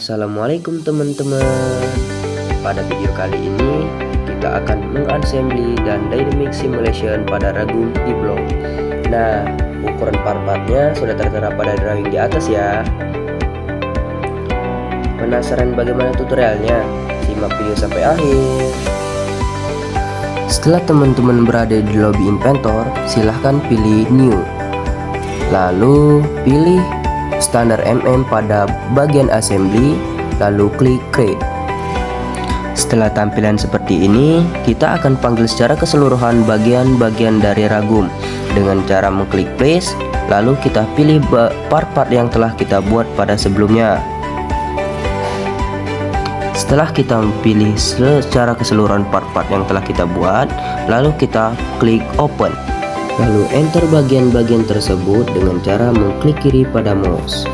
Assalamualaikum teman-teman. Pada video kali ini kita akan mengassembly dan dynamic simulation pada Ragum P-Block. Nah, ukuran part-partnya sudah tertera pada drawing di atas ya. Penasaran bagaimana tutorialnya? Simak video sampai akhir. Setelah teman-teman berada di lobby Inventor, silahkan pilih New. Lalu pilih standar pada bagian assembly, lalu klik create. Setelah tampilan seperti ini, kita akan panggil secara keseluruhan bagian-bagian dari Ragum dengan cara mengklik place, lalu kita pilih part-part yang telah kita buat pada sebelumnya. Setelah kita pilih secara keseluruhan part-part yang telah kita buat, lalu kita klik open. Lalu enter bagian-bagian tersebut dengan cara mengklik kiri pada mouse.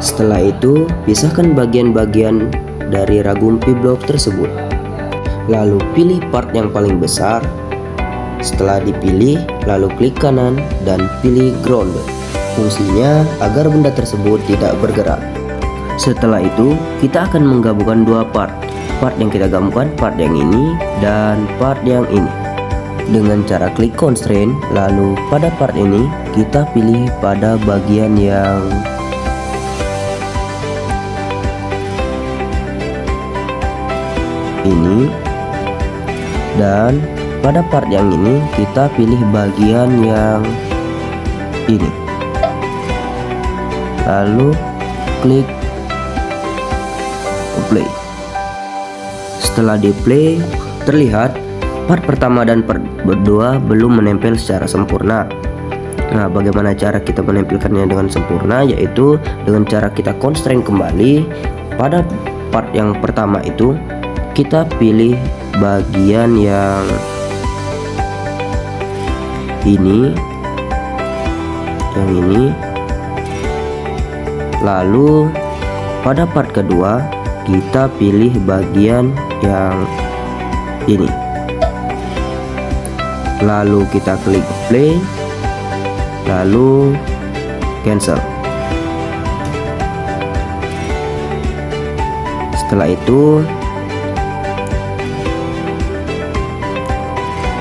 Setelah itu, pisahkan bagian-bagian dari Ragum P-Block tersebut. Lalu pilih part yang paling besar. Setelah dipilih, lalu klik kanan dan pilih ground. Fungsinya agar benda tersebut tidak bergerak. Setelah itu, kita akan menggabungkan dua part. Part yang kita gabungkan, part yang ini dan part yang ini. Dengan cara klik constraint, lalu pada part ini kita pilih pada bagian yang ini, dan pada part yang ini kita pilih bagian yang ini. Lalu klik play. Setelah di play, terlihat part pertama dan part kedua belum menempel secara sempurna. Nah, bagaimana cara kita menempelkannya dengan sempurna? Yaitu dengan cara kita constraint kembali. Pada part yang pertama itu kita pilih bagian yang ini, lalu pada part kedua kita pilih bagian yang ini. Lalu kita klik play, lalu cancel. Setelah itu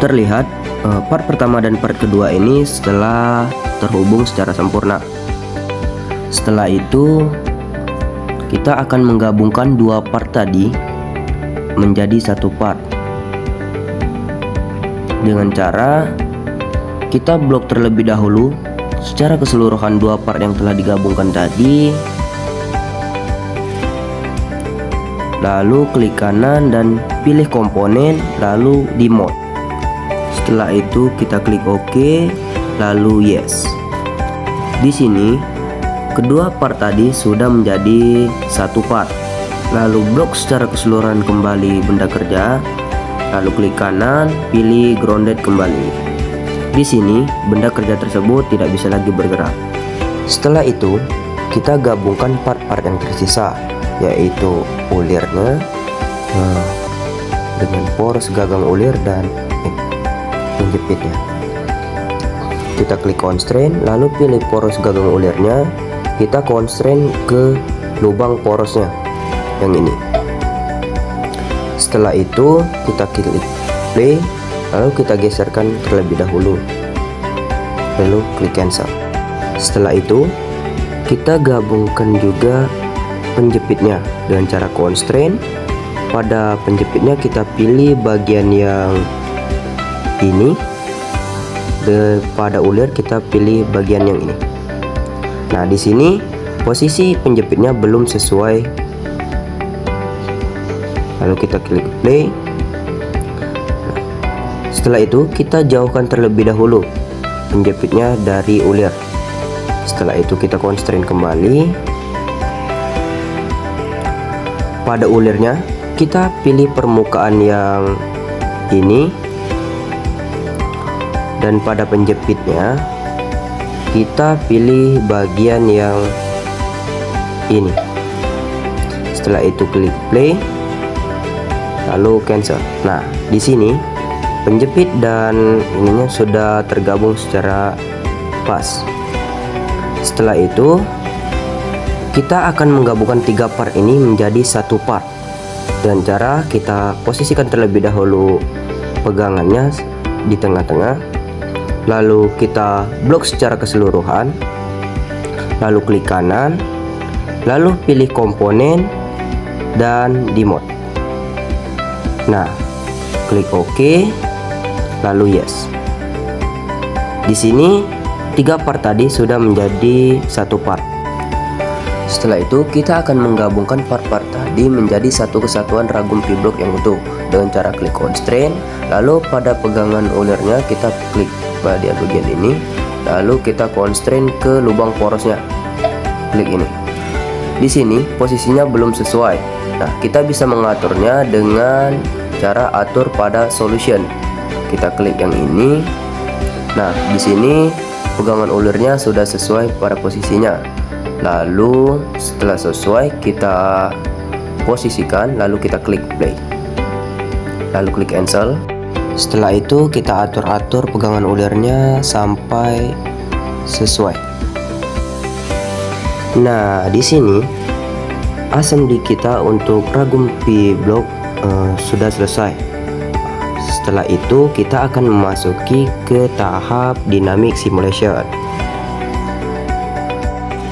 terlihat part pertama dan part kedua ini setelah terhubung secara sempurna. Setelah itu kita akan menggabungkan dua part tadi menjadi satu part dengan cara kita blok terlebih dahulu secara keseluruhan dua part yang telah digabungkan tadi, lalu klik kanan dan pilih komponen, lalu di mode. Setelah itu kita klik OK, lalu yes. Di sini kedua part tadi sudah menjadi satu part. Lalu blok secara keseluruhan kembali benda kerja, lalu klik kanan, pilih grounded kembali. Di sini benda kerja tersebut tidak bisa lagi bergerak. Setelah itu kita gabungkan part-part yang tersisa, yaitu ulirnya dengan poros gagang ulir dan penjepitnya. Kita klik constraint, lalu pilih poros gagang ulirnya. Kita constraint ke lubang porosnya yang ini. Setelah itu kita klik play, lalu kita geserkan terlebih dahulu, lalu klik cancel. Setelah itu kita gabungkan juga penjepitnya dengan cara constraint. Pada penjepitnya kita pilih bagian yang ini, pada ulir kita pilih bagian yang ini. Nah, di sini posisi penjepitnya belum sesuai. Lalu kita klik play. Setelah itu kita jauhkan terlebih dahulu penjepitnya dari ulir. Setelah itu kita constraint kembali. Pada ulirnya kita pilih permukaan yang ini, dan pada penjepitnya kita pilih bagian yang ini. Setelah itu klik play, lalu cancel. Nah, di sini penjepit dan ininya sudah tergabung secara pas. Setelah itu Kita akan menggabungkan 3 part ini menjadi satu part dengan cara kita posisikan terlebih dahulu pegangannya di tengah-tengah, lalu kita blok secara keseluruhan, lalu klik kanan, lalu pilih komponen dan di mode. Nah, klik OK, lalu yes. Di sini 3 part tadi sudah menjadi satu part. Setelah itu kita akan menggabungkan part-part tadi menjadi satu kesatuan ragum P-block yang utuh dengan cara klik constraint, lalu pada pegangan ulirnya kita klik pada bagian ini, lalu kita constraint ke lubang porosnya. Klik ini. Di sini posisinya belum sesuai. Nah, kita bisa mengaturnya dengan cara atur pada solution. Kita klik yang ini. Nah, di sini pegangan ulirnya sudah sesuai pada posisinya. Lalu setelah sesuai kita posisikan, lalu kita klik play, lalu klik cancel. Setelah itu kita atur-atur pegangan ulirnya sampai sesuai. Nah, di sini assembly kita untuk ragum P-block sudah selesai. Setelah itu kita akan memasuki ke tahap dynamic simulation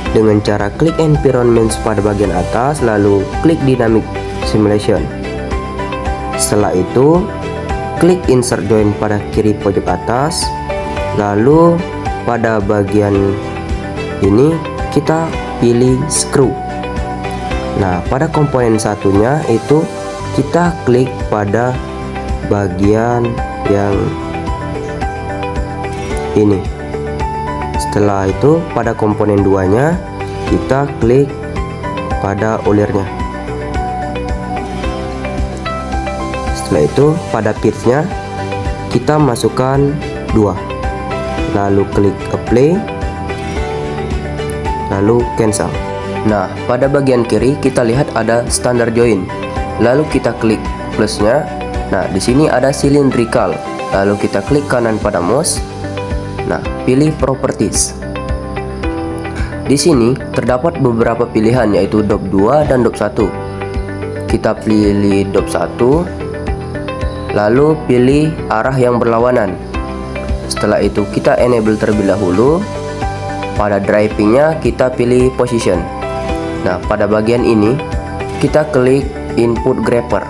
dengan cara klik environment pada bagian atas, lalu klik dynamic simulation. Setelah itu klik insert join pada kiri pojok atas, lalu pada bagian ini kita pilih screw. Nah, pada komponen satunya itu kita klik pada bagian yang ini. Setelah itu pada komponen 2-nya kita klik pada ulirnya. Setelah itu pada pitch-nya kita masukkan 2, lalu klik apply, lalu cancel. Nah, pada bagian kiri kita lihat ada standard join, lalu kita klik plusnya. Nah, di sini ada cylindrical, lalu kita klik kanan pada mouse. Nah, pilih properties. Di sini terdapat beberapa pilihan yaitu DOP 2 dan DOP 1. Kita pilih DOP 1, lalu pilih arah yang berlawanan. Setelah itu kita enable terlebih dahulu. Pada drivingnya kita pilih position. Nah, pada bagian ini kita klik input grabber.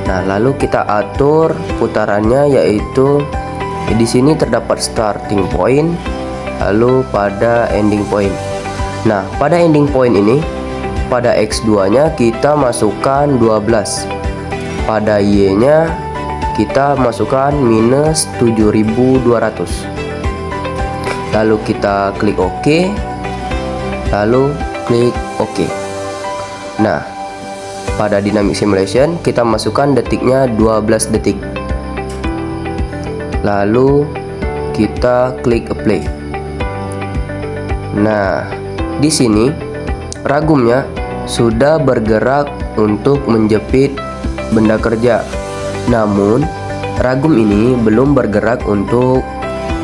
Nah, lalu kita atur putarannya yaitu di sini terdapat starting point, lalu pada ending point. Nah, pada ending point ini pada X2-nya kita masukkan 12. Pada Y-nya kita masukkan minus 7200. Lalu kita klik OK, lalu klik OK. Nah, pada dynamic simulation kita masukkan detiknya 12 detik. Lalu kita klik apply. Nah, di sini ragumnya sudah bergerak untuk menjepit benda kerja. Namun, ragum ini belum bergerak untuk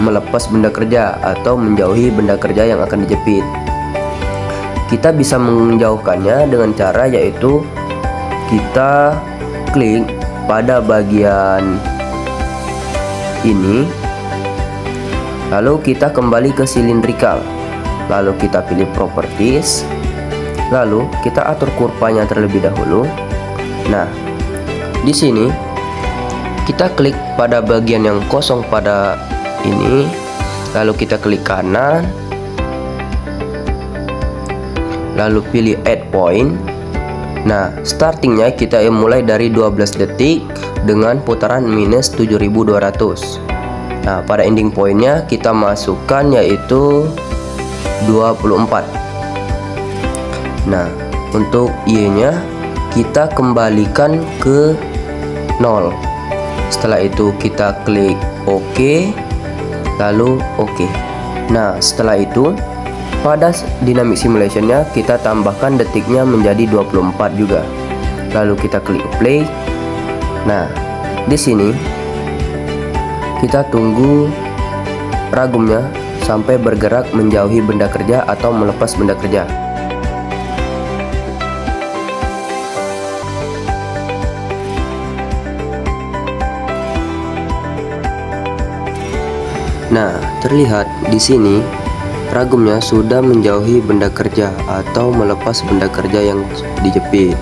melepas benda kerja atau menjauhi benda kerja yang akan dijepit. Kita bisa menjauhkannya dengan cara yaitu kita klik pada bagian ini, lalu kita kembali ke cylindrical, lalu kita pilih properties, lalu kita atur kurvanya terlebih dahulu. Nah, di sini kita klik pada bagian yang kosong pada ini, lalu kita klik kanan, lalu pilih add point. Nah, startingnya kita mulai dari 12 detik dengan putaran minus 7200. Nah, pada ending pointnya kita masukkan yaitu 24. Nah, untuk Y-nya kita kembalikan ke 0. Setelah itu kita klik OK, lalu OK. Nah, setelah itu pada dynamic simulationnya kita tambahkan detiknya menjadi 24 juga. Lalu kita klik play. Nah, di sini kita tunggu ragumnya sampai bergerak menjauhi benda kerja atau melepas benda kerja. Nah, terlihat di sini ragumnya sudah menjauhi benda kerja atau melepas benda kerja yang dijepit.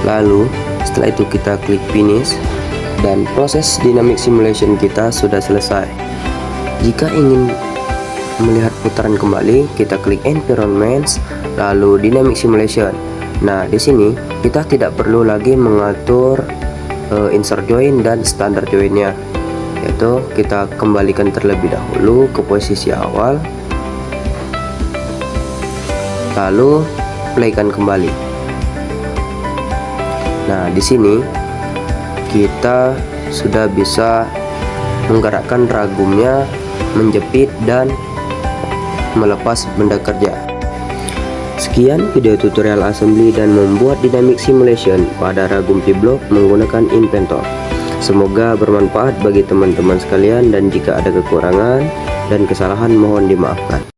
Lalu setelah itu kita klik finish dan proses dynamic simulation kita sudah selesai. Jika ingin melihat putaran kembali, kita klik environments lalu dynamic simulation. Nah, di sini kita tidak perlu lagi mengatur insert join dan standard joinnya, yaitu kita kembalikan terlebih dahulu ke posisi awal lalu playkan kembali. Nah, di sini kita sudah bisa menggerakkan ragumnya, menjepit dan melepas benda kerja. Sekian video tutorial assembly dan membuat dynamic simulation pada ragum P-Block menggunakan Inventor. Semoga bermanfaat bagi teman-teman sekalian, dan jika ada kekurangan dan kesalahan mohon dimaafkan.